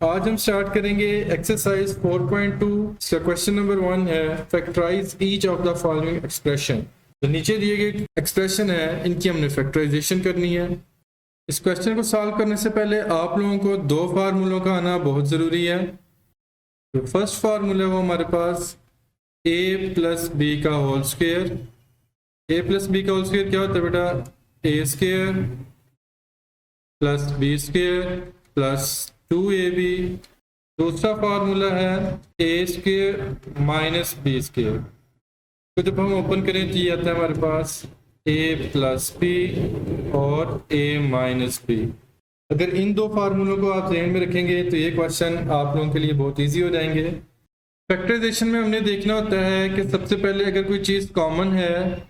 आज हम स्टार्ट करेंगे एक्सरसाइज 4.2। इसका क्वेश्चन नंबर 1 है factorise each of the following expression. तो नीचे दिए गए एक्सप्रेशन है, इनकी हमने फैक्टराइजेशन करनी है। इस क्वेश्चन को सॉल्व करने से पहले आप लोगों को दो फार्मूलों का आना बहुत ज़रूरी है। तो फर्स्ट फार्मूला वो हमारे पास a प्लस बी का whole square. a plus B का होल स्क्वायर क्या होता है बेटा? a square plus B square plus 2ab। दूसरा फार्मूला है a square minus B square. तो जब हम ओपन करें तो ये आता है हमारे पास a प्लस बी और a माइनस बी। अगर इन दो फार्मूलों को आप ध्यान में रखेंगे तो ये क्वेश्चन आप लोगों के लिए बहुत इजी हो जाएंगे। फैक्टराइजेशन में हमने देखना होता है कि सबसे पहले अगर कोई चीज़ कॉमन है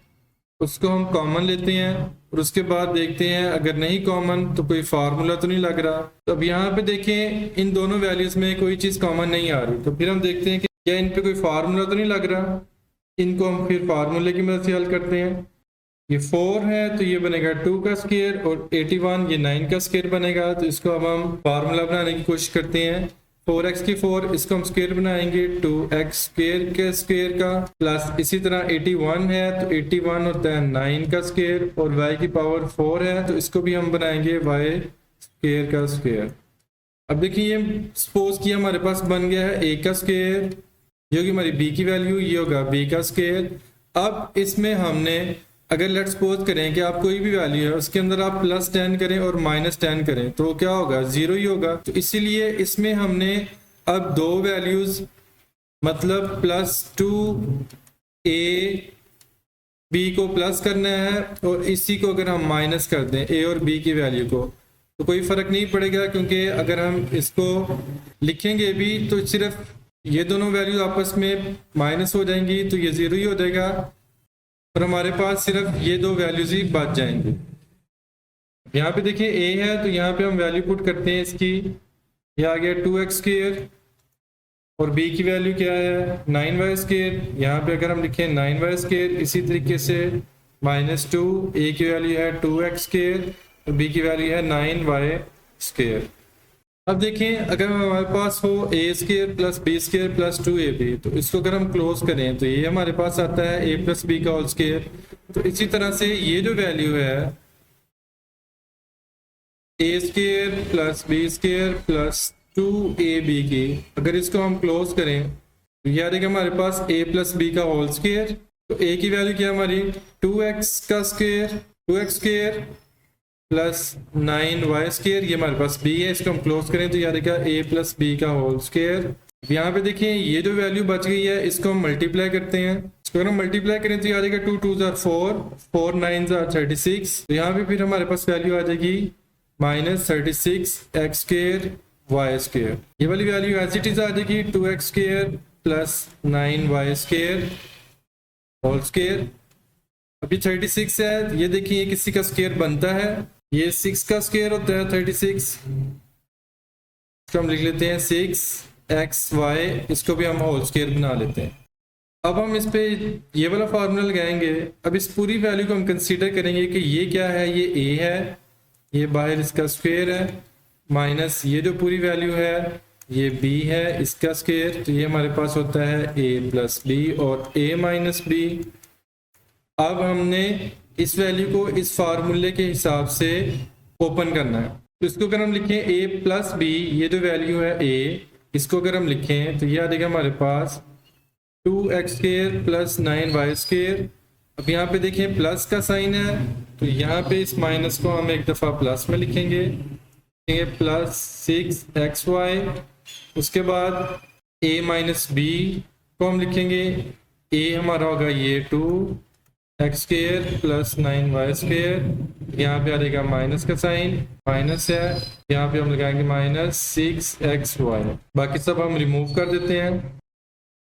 उसको हम कॉमन लेते हैं और उसके बाद देखते हैं अगर नहीं कॉमन तो कोई फार्मूला तो नहीं लग रहा। तो अब यहाँ पे देखें इन दोनों वैल्यूज में कोई चीज़ कॉमन नहीं आ रही, तो फिर हम देखते हैं कि क्या इन पे कोई फार्मूला तो नहीं लग रहा। इनको हम फिर फार्मूले की मदद से हल करते हैं। ये 4 है तो ये बनेगा 2 का स्क्वायर और 81 ये 9 का स्क्वायर बनेगा। तो इसको अब हम फार्मूला बनाने की कोशिश करते हैं। 4x की 4 इसको हम स्क्वायर बनाएंगे 2x स्क्वायर के स्क्वायर का प्लस इसी तरह 81 है तो 81 होता है 9 का स्क्वायर और y की पावर 4 है तो इसको भी हम बनाएंगे y स्क्वायर का स्क्वायर। अब देखिए ये सपोज किया हमारे पास बन गया है a का स्क्वायर, ये होगी हमारी b की वैल्यू, ये होगा b का स्क्वायर। अब इसमें हमने अगर लेट सपोज करें कि आप कोई भी वैल्यू है उसके अंदर आप प्लस 10 करें और माइनस 10 करें तो क्या होगा? 0 ही होगा। तो इसीलिए इसमें हमने अब दो वैल्यूज मतलब प्लस 2a b को प्लस करना है और इसी को अगर हम माइनस कर दें a और b की वैल्यू को तो कोई फर्क नहीं पड़ेगा, क्योंकि अगर हम इसको लिखेंगे भी तो सिर्फ ये दोनों वैल्यू आपस में माइनस हो जाएंगी तो ये 0 ही हो जाएगा और हमारे पास सिर्फ ये दो वैल्यूज ही बच जाएंगे। यहाँ पे देखिए a है तो यहाँ पे हम वैल्यू पुट करते हैं इसकी, ये आ गया 2x स्क्वायर और b की वैल्यू क्या है? 9y square. यहाँ पे अगर हम लिखें 9y स्क्वायर, इसी तरीके से -2 a की वैल्यू है 2x स्क्वायर और b की वैल्यू है 9y स्क्वायर। अब देखें अगर हमारे पास हो a square plus B square plus 2ab तो इसको अगर हम क्लोज करें तो ये हमारे पास आता है a प्लस बी का होल स्क्वायर। तो इसी तरह से ये जो वैल्यू है a square plus B square plus 2ab की, अगर इसको हम क्लोज करें तो ये आ जाएगा हमारे पास a प्लस बी का होल स्क्वायर। तो a की वैल्यू क्या हमारी 2x का square, 2x square plus 9y square, ये हमारे पास b है, इसको हम क्लोज करें तो यार क्या a प्लस बी का होल स्क्वायर। यहाँ पे देखिए ये जो वैल्यू बच गई है इसको हम मल्टीप्लाई करते हैं। इसको अगर हम मल्टीप्लाई करें तो यार 2 2 4 4 9 36। तो यहाँ पे फिर हमारे पास वैल्यू आ जाएगी -36 x स्क्वायर y स्क्वायर। ये वाली वैल्यू एज इट इज आ जाएगी 2x square plus 9y square whole square. अभी 36 है, ये देखिए ये किसी का स्क्वायर बनता है, ये 6 का स्क्वायर होता है 36। इसको हम लिख लेते हैं 6xy, इसको भी हम होल स्क्वायर बना लेते हैं। अब हम इस पे ये वाला फार्मूला लगाएंगे। अब इस पूरी वैल्यू को हम कंसीडर करेंगे कि ये क्या है, ये a है, ये बाहर इसका स्क्वायर है, माइनस ये जो पूरी वैल्यू है ये b है इसका स्क्वायर। तो ये हमारे पास होता है a प्लस बी और a माइनस बी। अब हमने इस वैल्यू को इस फार्मूले के हिसाब से ओपन करना है। तो इसको अगर हम लिखें a प्लस बी, ये जो वैल्यू है a, इसको अगर हम लिखें तो ये आ जाएगा हमारे पास 2x square plus 9y square. अब यहाँ पे देखें प्लस का साइन है तो यहाँ पे इस माइनस को हम एक दफ़ा प्लस में लिखेंगे प्लस 6xy। उसके बाद a माइनस बी को हम लिखेंगे, a हमारा होगा ये 2x square plus 9y square. यहाँ पे आ जाएगा माइनस का साइन, माइनस है, यहाँ पे हम लगाएंगे -6xy। बाकी सब हम रिमूव कर देते हैं।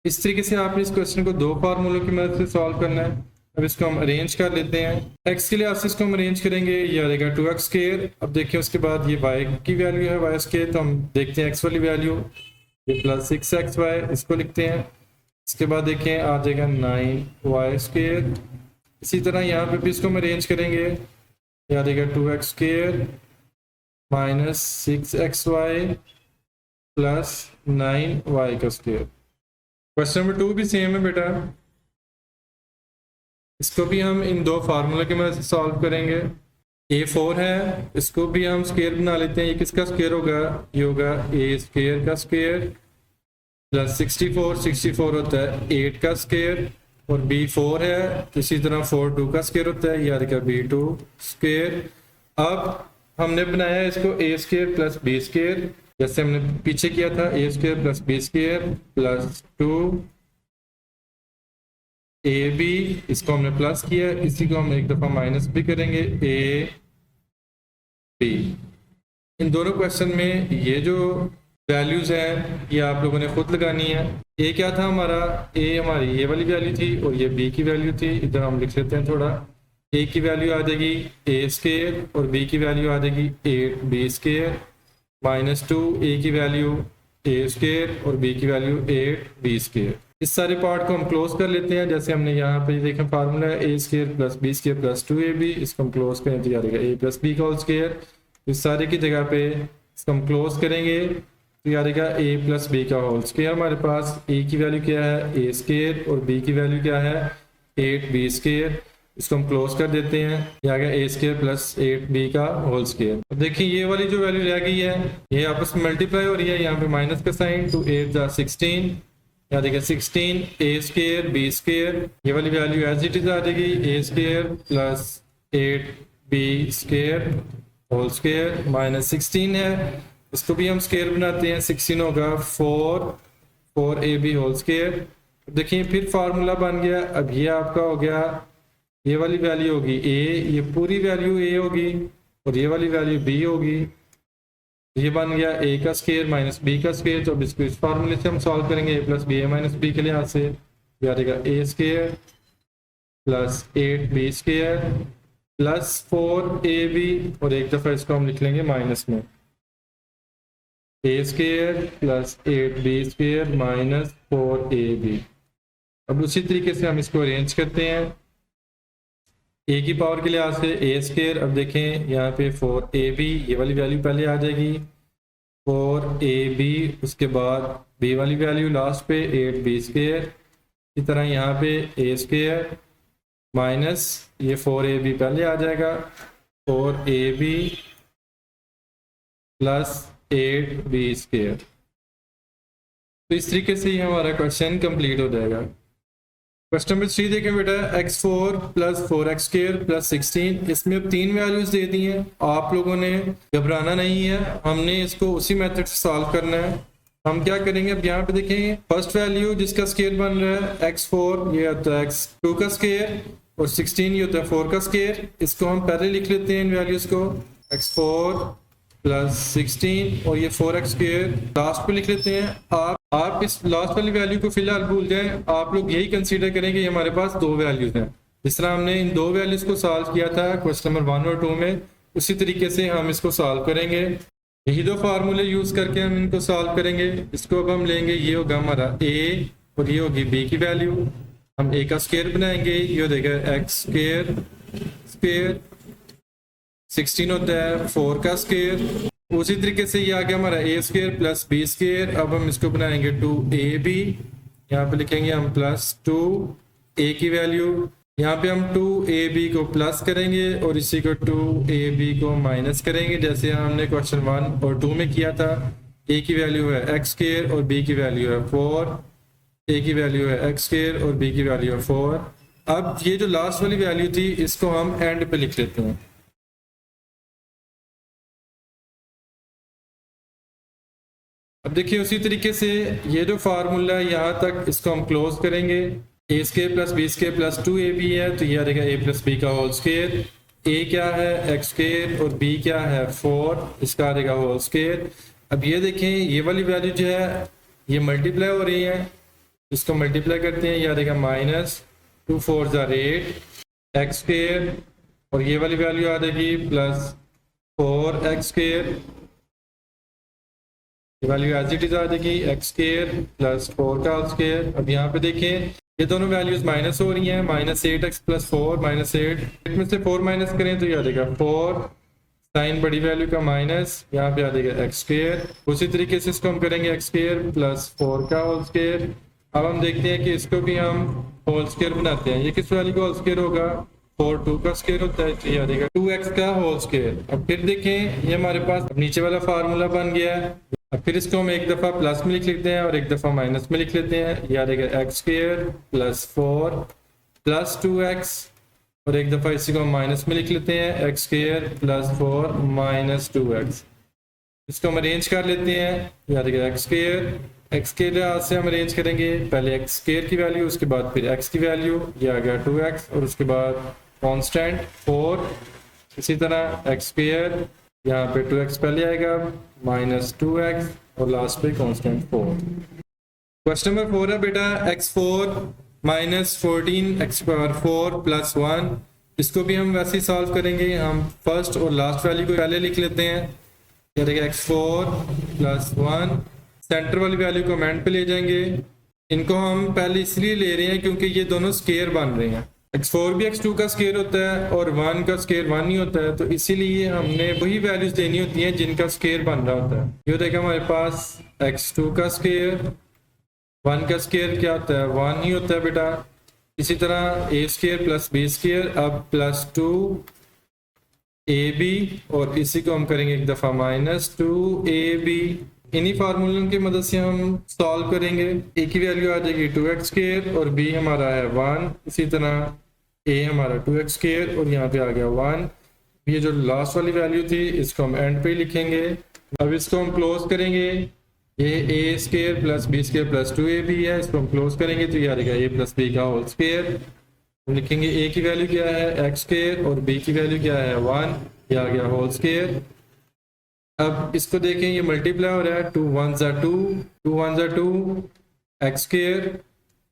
इस तरीके से आपने इस क्वेश्चन को दो फार्मूलों की मदद से सॉल्व करना है। अब इसको हम अरेंज कर लेते हैं। x के लिए आप इसको हम अरेंज करेंगे, ये आ जाएगा 2x स्क्वायर। अब देखिए उसके बाद ये y की वैल्यू है y स्क्वायर, तो हम देखते हैं x वाली वैल्यू, ये प्लस 6xy, इसको लिखते हैं। इसके बाद देखें आ जाएगा 9y स्क्वायर। इसी तरह यहाँ पे भी इसको हम अरेंज करेंगे, ये आ जाएगा 2x square minus 6xy plus 9y का स्क्वायर। क्वेश्चन नंबर 2 भी सेम है बेटा, इसको भी हम इन दो फार्मूला की मदद से सॉल्व करेंगे। a4 है, इसको भी हम स्क्वायर बना लेते हैं। ये किसका स्क्वायर होगा? ये होगा a स्क्वायर का स्क्वायर प्लस 64 होता है 8 का स्क्वायर, और b4 है, इसी तरह 4 2 का स्क्वायर होता है, यानी का b2 स्क्वायर। अब हमने बनाया इसको a square plus b square, जैसे हमने पीछे किया था, a square plus b square plus 2 ab, इसको हमने प्लस किया, इसी को हम एक दफा माइनस भी करेंगे, a b। इन दोनों क्वेश्चन में ये जो वैल्यूज हैं ये आप लोगों ने खुद लगानी है। ए क्या था हमारा? ए हमारी ये वाली वैल्यू थी और ये बी की वैल्यू थी। इधर हम लिख लेते हैं थोड़ा, ए की वैल्यू आ जाएगी ए स्क्वायर और बी की वैल्यू आ जाएगी 8b स्क्वायर माइनस 2 ए की वैल्यू ए स्क्वायर और बी की वैल्यू 8b स्क्वायर। इस सारे पार्ट को हम क्लोज कर लेते हैं, जैसे हमने यहाँ पे देखें फार्मूला है a square plus b square plus 2ab, इसको हम क्लोज करें तो याद रहेगा a प्लस b का होल स्क्वायर। इस सारे की जगह पे इसको हम क्लोज करेंगे तो याद रहेगा a प्लस b का होल स्क्वायर। हमारे पास a की वैल्यू क्या है? a स्क्वायर और b की वैल्यू क्या है? 8b square. इसको हम क्लोज कर देते हैं, ये आ गया a स्क्वायर प्लस 8b का होल स्क्वायर। अब देखिए ये वाली जो वैल्यू रह गई है ये आपस में मल्टीप्लाई हो रही है, यहाँ पे माइनस का साइन, तो 8 जा 16, यहाँ देखिए 16 a स्क्वायर b स्क्वायर, ये वाली वैल्यू एज इट इज आ जाएगी a square plus 8b square whole square minus 16 है, इसको भी हम स्क्वायर बनाते हैं, 16 होगा 4ab होल स्क्वायर। देखिए फिर फार्मूला बन गया। अब ये आपका हो गया, ये वाली वैल्यू होगी a, ये पूरी वैल्यू a होगी और ये वाली वैल्यू b होगी। ये बन गया a का स्क्वायर माइनस b का स्क्वायर। तो अब इसको इस फार्मूले से हम सॉल्व करेंगे, a plus b a minus b के लिहाज से आ जाएगा a square plus 8b square plus 4ab, और एक दफा इसको हम लिख लेंगे माइनस में, a square plus 8b square minus 4ab। अब उसी तरीके से हम इसको अरेंज करते हैं a की पावर के लिहाज से a स्क्वायर। अब देखें यहाँ पे 4ab, ये वाली वैल्यू पहले आ जाएगी 4ab, उसके बाद b वाली वैल्यू लास्ट पे 8b स्क्वायर, इसी तरह यहाँ पे a स्क्वायर माइनस ये 4ab पहले आ जाएगा 4ab प्लस 8b स्क्वायर। तो इस तरीके से ही हमारा क्वेश्चन कंप्लीट हो जाएगा। क्वेश्चन नंबर 3 देखें बेटा, x4 plus 4x square plus 16, इसमें अब 3 वैल्यूज दे दी हैं। आप लोगों ने घबराना नहीं है, हमने इसको उसी मेथड से सॉल्व करना है। हम क्या करेंगे, अब यहाँ पे देखें फर्स्ट वैल्यू जिसका स्क्वायर बन रहा है x4, ये होता है x2 का स्क्वायर, और 16 ये होता है 4 का स्क्वायर। इसको हम पहले लिख लेते हैं इन वैल्यूज को, x4 प्लस 16 और ये 4x स्क्वायर लास्ट पे लिख लेते हैं। आप इस लास्ट वाली वैल्यू को फिलहाल भूल जाएं, आप लोग यही कंसीडर करें कि हमारे पास दो वैल्यूज हैं। जिस तरह हमने इन दो वैल्यूज को सॉल्व किया था क्वेश्चन नंबर 1 और 2 में, उसी तरीके से हम इसको सॉल्व करेंगे। यही दो फार्मूले यूज करके हम इनको सॉल्व करेंगे। इसको अब हम लेंगे, ये होगा हमारा a और ये होगी b की वैल्यू। हम a का स्क्वायर बनाएंगे, ये हो जाएगा x स्क्वायर स्क्वायर, 16 होता है 4 का स्क्वायर। उसी तरीके से ये आ गया हमारा a square plus b square. अब हम इसको बनाएंगे 2ab, यहाँ पे लिखेंगे हम प्लस 2a की वैल्यू, यहाँ पे हम 2ab को प्लस करेंगे और इसी को 2ab को माइनस करेंगे, जैसे हमने क्वेश्चन 1 और 2 में किया था। a की वैल्यू है x स्क्वायर और b की वैल्यू है 4, a की वैल्यू है x स्क्वायर और b की वैल्यू है 4। अब ये जो लास्ट वाली वैल्यू थी इसको हम एंड पे लिख लेते हैं। अब देखिए उसी तरीके से ये जो फार्मूला है यहाँ तक इसको हम क्लोज करेंगे। a square plus b square plus 2ab है, तो ये आ जाएगा a प्लस b का होल स्क्वायर। a क्या है x स्क्वायर और b क्या है 4, इसका आ जाएगा होल स्क्वायर। अब ये देखें ये वाली वैल्यू जो है ये मल्टीप्लाई हो रही है, इसको मल्टीप्लाई करते हैं, ये आ जाएगा माइनस 2 4 जार 8 x स्क्वायर, और ये वाली वैल्यू आ जाएगी plus 4x square, value as it is आ जाएगी x स्क्वायर प्लस 4 का होल स्क्वायर। अब यहाँ पे देखें ये दोनों वैल्यूज माइनस हो रही हैं, माइनस 8x प्लस 4 माइनस 8 में से 4 माइनस करें तो ये आ जाएगा 4 साइन बड़ी वैल्यू का माइनस, यहाँ पे आ जाएगा एक्स स्क्वायर। उसी तरीके से इसको हम करेंगे एक्स स्क्वायर प्लस 4 का होल स्क्वायर। अब हम देखते हैं कि इसको भी हम होल स्क्वायर बनाते हैं। ये किस वैल्यू का होल स्क्वायर होगा? 4 2 का स्क्वायर होता है, तो ये आ जाएगा 2x का होल स्क्वायर। अब फिर देखें, ये हमारे पास नीचे वाला फार्मूला बन गया है। अब फिर इसको हम एक दफा प्लस में लिख लेते हैं और एक दफा माइनस में लिख लेते हैं। ये आ जाएगा x square plus 4 plus 2x, और एक दफा इसी को हम माइनस में लिख लेते हैं, x square plus 4 minus 2x। इसको हम अरेंज कर लेते हैं। ये आ जाएगा एक्स स्क्वायर, एक्स के लिहाज से हम अरेंज करेंगे, पहले एक्स स्क्वायर की वैल्यू, उसके बाद फिर एक्स की वैल्यू, ये आ गया 2x, और उसके बाद कांस्टेंट 4। इसी तरह एक्स स्क्वायर, यहाँ पे 2x पहले आएगा, माइनस 2x, और लास्ट पे कांस्टेंट 4। क्वेश्चन नंबर 4 है बेटा x4 minus 14 x power 4 plus 1। इसको भी हम वैसे ही सॉल्व करेंगे। हम फर्स्ट और लास्ट वैल्यू को पहले लिख लेते हैं। ये रहेगा x4 प्लस 1, सेंटर वाली वैल्यू को एंड पे ले जाएंगे। इनको हम पहले इसलिए ले रहे हैं क्योंकि ये दोनों स्केयर बन रहे हैं। x4 भी x2 का स्केयर होता है और 1 का स्केयर 1 ही होता है, तो इसीलिए हमने वही वैल्यूज लेनी होती हैं जिनका स्केयर बन रहा होता है। ये रहेगा हमारे पास x2 का स्केयर, 1 का स्केयर क्या होता है? 1 ही होता है बेटा। इसी तरह a square plus b square, अब प्लस 2ab, और इसी को हम करेंगे एक दफा माइनस 2ab। इन्हीं फार्मूलों की मदद से हम सॉल्व करेंगे। a की वैल्यू आ जाएगी 2x स्केयर और b हमारा है 1। इसी तरह a हमारा 2x स्केयर और यहाँ पे आ गया 1। ये जो लास्ट वाली वैल्यू थी इसको हम एंड पे लिखेंगे। अब इसको हम क्लोज करेंगे। ये a square plus b square plus 2ab है, इसको हम क्लोज करेंगे तो ये आ जाएगा a प्लस b का होल स्केयर। हम लिखेंगे a की वैल्यू क्या है? x स्केयर, और b की वैल्यू क्या है? 1। ये आ गया होल स्केयर। अब इसको देखें, ये मल्टीप्लाई हो रहा है, 2 1 ज़ा 2, 2 1 ज़ा 2, एक्स स्क्वायर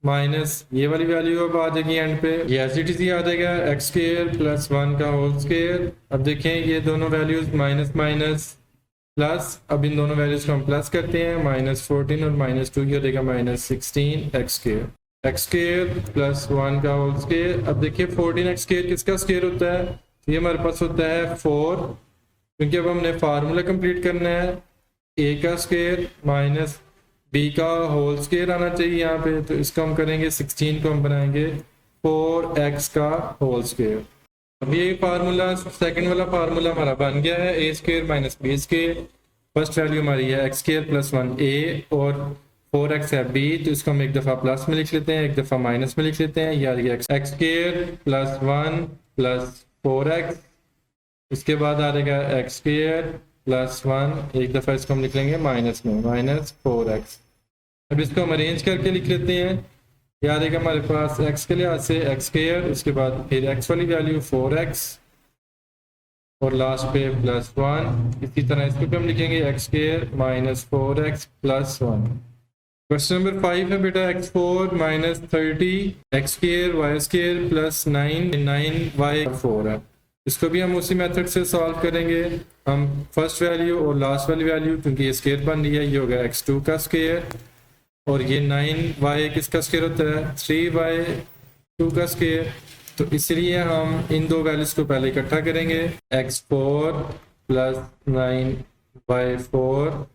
माइनस ये वाली वैल्यू अब आ जाएगी एंड पे, ये एज इट इज आ जाएगा एक्स स्क्वायर प्लस 1 का होल स्क्वायर। अब देखें ये दोनों वैल्यूज माइनस माइनस प्लस, अब इन दोनों वैल्यूज को हम प्लस करते हैं, माइनस 14 और माइनस 2 की हो जाएगा minus 16 x square, x square plus 1 का होल स्क्वायर। अब देखिए 14 एक्स स्क्वायर किसका स्क्वायर होता है? ये हमारे पास होता है 4, क्योंकि अब हमने फार्मूला कंप्लीट करना है। ए का स्क्वायर माइनस बी का होल स्क्वायर आना चाहिए यहाँ पे, तो इसको हम करेंगे 16 को हम बनाएंगे 4x का होल स्क्वायर। अब ये फार्मूला सेकंड वाला फार्मूला हमारा बन गया है, A square minus B square. First value हमारी है एक्स स्क्वायर प्लस 1 ए और 4x है बी, तो इसको हम एक दफ़ा प्लस में लिख लेते हैं, एक दफ़ा माइनस में लिख लेते हैं। ये आ गया x square plus 1 plus 4x, इसके बाद आ जाएगा एक्स स्क्वायर प्लस 1, एक दफ़ा इसको हम लिख लेंगे माइनस में, माइनस 4x। अब इसको हम अरेंज करके लिख लेते हैं। ये आ जाएगा हमारे पास x के लिहाज से एक्स स्क्वायर, उसके बाद फिर x वाली वैल्यू 4x और लास्ट पे प्लस 1। इसी तरह इसको भी हम लिखेंगे X square minus 4x plus 1। Question number 5 है बेटा x4 minus 30 X square Y square plus 9y4 है। इसको भी हम उसी मेथड से सॉल्व करेंगे। हम फर्स्ट वैल्यू और लास्ट वाली वैल्यू, क्योंकि ये स्क्वायर बन रही है, ये होगा x2 का स्क्वायर और ये 9y किसका स्क्वायर होता है? 3y2 का स्क्वायर। तो इसलिए हम इन दो वैल्यूज को पहले इकट्ठा करेंगे, x4 प्लस 9y4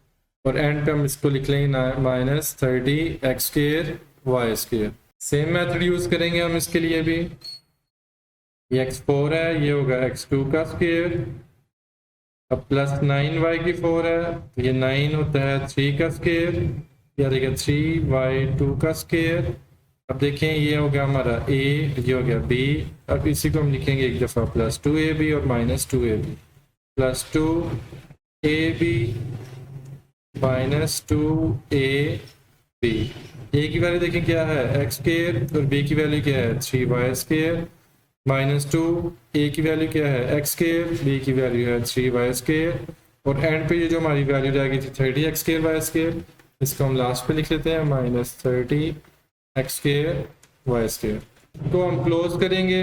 और एंड पे हम इसको लिख लेंगे minus 30 X square Y square. Same method use करेंगे हम इसके लिए भी। ये x4 है, ये होगा x2 का स्क्वायर, अब प्लस 9y की 4 है, तो ये 9 होता है 3 का स्क्वायर, ये आ जाएगा 3y2 का स्क्वायर। अब देखें ये हो गया हमारा a, ये हो गया b। अब इसी को हम लिखेंगे एक दफ़ा प्लस 2ab और minus 2ab, plus 2ab minus 2ab। a की वैल्यू देखें क्या है? एक्स स्क्वायर और b की वैल्यू क्या है? 3y स्क्वायर माइनस 2, a की वैल्यू क्या है? एक्स स्क्वायर, b की वैल्यू है 3y स्क्वायर और एंड पे ये जो हमारी वैल्यू रह गई थी 30 एक्स स्क्वायर वाई स्क्वायर, इसको हम लास्ट पे लिख लेते हैं minus 30 X square Y square. को हम क्लोज करेंगे,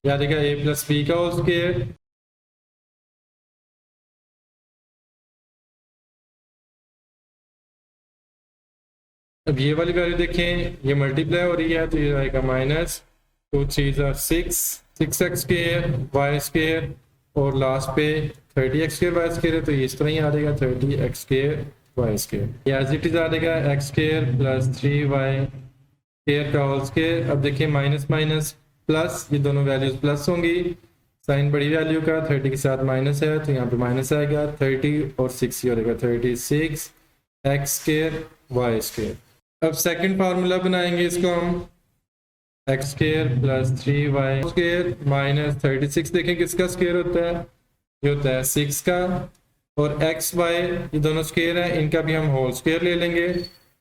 याद रखिएगा a प्लस बी का होल स्क्वायर। अब ये वाली वैल्यू देखें, ये मल्टीप्लाई हो रही है, तो ये आएगा minus 2 3 6 6x square Y square और लास्ट पे 30x स्क्वायर वाई स्क्वायर है तो ये इस तरह ही आ जाएगा 30x square Y square. As it is आ जाएगा x square plus 3y square का होल स्क्वायर। अब देखिए माइनस माइनस प्लस, ये दोनों वैल्यूज प्लस होंगी, साइन बड़ी वैल्यू का 30 के साथ माइनस है तो यहाँ पे माइनस आएगा, 30 और 6 ही हो जाएगा 36x स्क्वायर वाई स्क्वायर। अब सेकंड फार्मूला बनाएंगे इसको हम, x square plus 3y square minus 36, देखें किसका स्क्वायर होता है, ये होता है 6 का, और x y ये दोनों स्क्वायर हैं, इनका भी हम होल स्क्वायर ले लेंगे।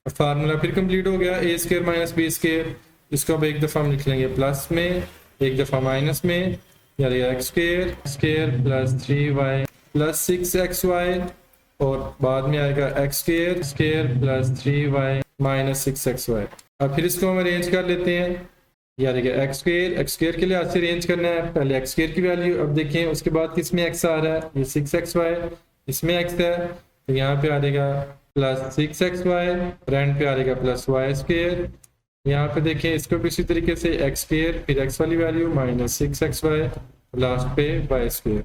फार्मूला फिर कंप्लीट हो गया, a square minus b square, इसको अब एक दफ़ा हम लिख लेंगे प्लस में, एक दफ़ा माइनस में, यानी x square square plus 3y plus 6xy, और बाद में आएगा x square square plus 3y minus 6xy। अब फिर इसको हम अरेंज कर लेते हैं, यानी कि x स्क्वायर के लिए आज से अरेंज करना है, पहले x स्क्वायर की वैल्यू, अब देखें उसके बाद किसमें x आ रहा है, ये 6xy, इसमें x है तो यहाँ पे आ जाएगा प्लस 6xy, एंड पे आ जाएगा प्लस y स्क्वायर। यहाँ पे देखें इसको भी इसी तरीके से x स्क्वायर फिर x वाली वैल्यू माइनस 6xy, लास्ट पे y स्क्वायर।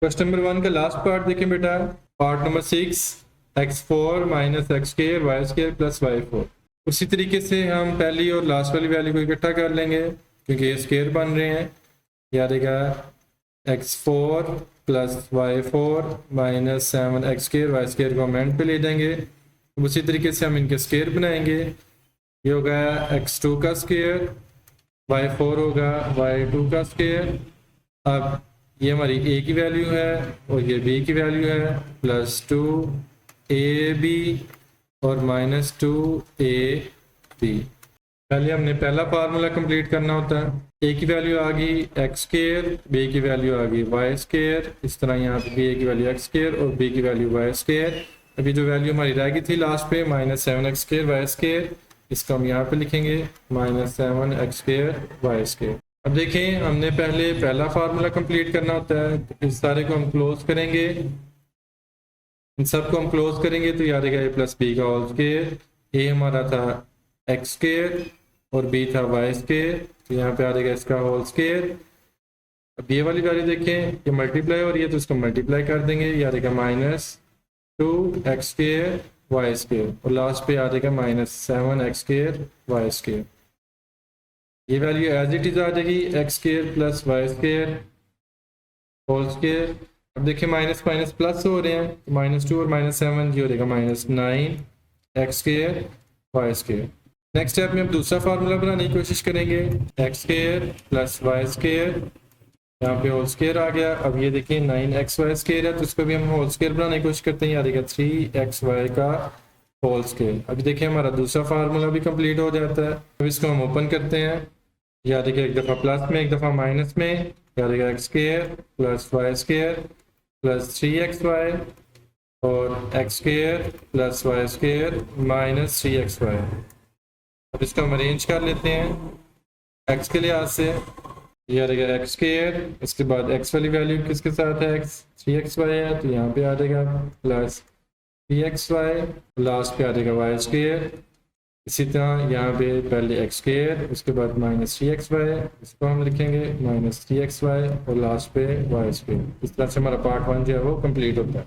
क्वेश्चन नंबर 1 का लास्ट पार्ट देखें बेटा, part number 6, x4 minus x square Y square plus y4। उसी तरीके से हम पहली और लास्ट वाली वैल्यू को इकट्ठा कर लेंगे क्योंकि ये स्क्वायर बन रहे हैं, याद रहेगा x4 plus y4 minus 7x square Y square को हम एंड पे ले जाएंगे। उसी तरीके से हम इनके स्क्वायर बनाएंगे, ये होगा x2 का स्क्वायर, y4 होगा y2 का स्क्वायर। अब ये हमारी a की वैल्यू है और ये b की वैल्यू है, प्लस 2ab और माइनस 2ab। पहले हमने पहला फार्मूला कंप्लीट करना होता है, a की वैल्यू आ गई x स्क्वायर, b की वैल्यू आ गई y स्क्वायर, इस तरह यहाँ पे a की वैल्यू x स्क्वायर और b की वैल्यू y स्क्वायर। अभी जो वैल्यू हमारी रह गई थी लास्ट पे minus 7x square Y square, इसको हम यहाँ पे लिखेंगे minus 7x square Y square. अब देखें हमने पहले पहला फार्मूला कंप्लीट करना होता है, तो इस सारे को हम क्लोज करेंगे, इन सबको हम क्लोज करेंगे तो याद रहेगा a प्लस बी का होल स्क्वायर, a हमारा था x स्क्वायर और b था y स्क्वायर, तो यहाँ पे आ जाएगा इसका होल स्क्वायर। अब ये वाली वैल्यू देखें ये मल्टीप्लाई हो रही है तो इसको मल्टीप्लाई कर देंगे, याद रहेगा minus 2x square Y square, और लास्ट पे आ जाएगा minus 7x square Y square. ये वैल्यू एज इट इज आ जाएगी x square plus Y square whole square. अब देखिए माइनस माइनस प्लस हो रहे हैं, तो माइनस 2 और माइनस 7 ये हो जाएगा minus 9x square Y square. Next step में हम दूसरा फार्मूला बनाने की कोशिश करेंगे, x square plus Y square, यहाँ पे होल स्क्वायर आ गया। अब ये देखिए 9xy स्क्वायर है तो इसको भी हम होल स्क्वायर बनाने की कोशिश करते हैं, यहाँ देखिए 3xy का होल स्क्वायर। अभी देखिए हमारा दूसरा फार्मूला भी कंप्लीट हो जाता है। अब इसको हम ओपन करते हैं, यहाँ देखिए एक दफ़ा प्लस में एक दफ़ा माइनस में, यहाँ देखिए x square plus Y square plus 3xy और x square plus Y square minus 3xy। अब इसको हम अरेंज कर लेते हैं x के लिहाज से, यह रहेगा x स्क्वायर, इसके बाद x वाली वैल्यू किसके साथ है, x 3xy है तो यहाँ पे आ जाएगा प्लस 3xy, लास्ट पे आ जाएगा y स्क्वायर। इसी तरह यहाँ पे पहले x स्क्वायर उसके बाद माइनस 3xy, इसको हम लिखेंगे माइनस 3xy और लास्ट पे y स्क्वायर। इस तरह से हमारा पार्ट 1 जो है वो कंप्लीट होता है।